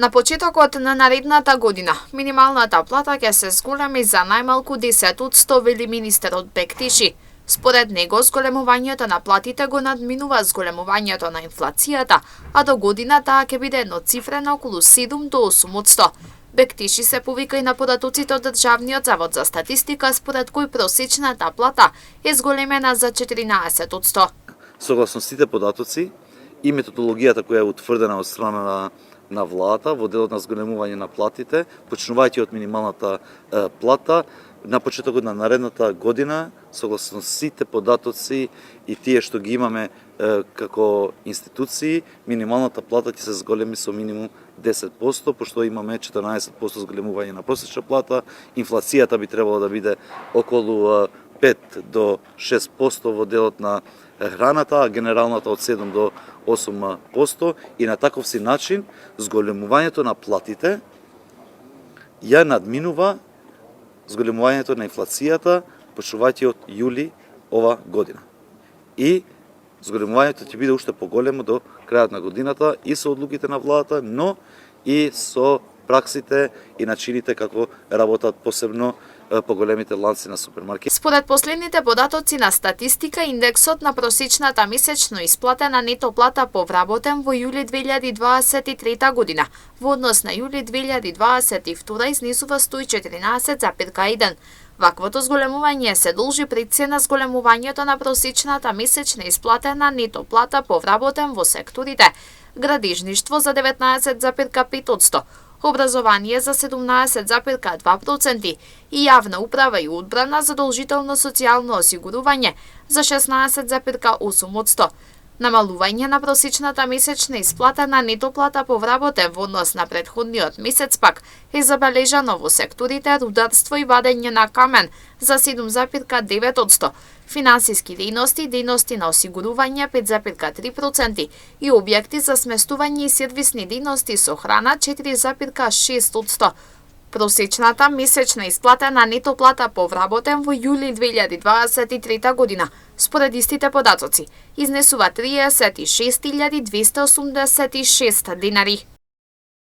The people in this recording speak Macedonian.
На почетокот на наредната година, минималната плата ќе се зголеми за најмалку 10%, вели министерот Бектиши. Според него, зголемувањето на платите го надминува зголемувањето на инфлацијата, а до година таа ќе биде едноцифрена околу 7 до 8%. Бектиши се повика и на податоците од Државниот завод за статистика, според кој просечната плата е зголемена за 14%. Согласно сите податоци и методологијата која е утврдена од страна на владата во делот на зголемување на платите, почнувајќи од минималната плата, на почетокот на наредната година, согласно сите податоци и тие што ги имаме како институции, минималната плата ќе се зголеми со минимум 10%, пошто имаме 14% зголемување на просечна плата, инфлацијата би требало да биде околу 5 до 6% во делот на храната, а генералната од 7 до 8%, и на таков си начин зголемувањето на платите ја надминува зголемувањето на инфлацијата, почнувајќи од јули ова година. И зголемувањето ќе биде уште поголемо до крајот на годината и со одлуките на владата, но и со праксите и начините како работат посебно поголемите ланци на супермаркети. Според последните податоци на статистика, индексот на просечната месечно исплатена нето плата по вработен во јули 2023 година во однос на јули 2022 изнесува 114,1. Ваквото зголемување се должи пред се на зголемувањето на просечната месечна исплатена нето плата по вработен во секторите градежништво за 19,5%, образование за 17,2% и јавна управа и одбрана задолжително социјално осигурување за 16,8%. Намалување на просечната месечна исплатена нето плата по вработен во однос на претходниот месец пак е забележано во секторите рударство и вадење на камен за 7,9%, финансиски дејности, дејности на осигурување 5,3% и објекти за сместување и сервисни дејности со храна 4,6%. Просечната месечна исплатена нето плата по вработен во јули 2023 година, според истите податоци, изнесува 36.286 денари.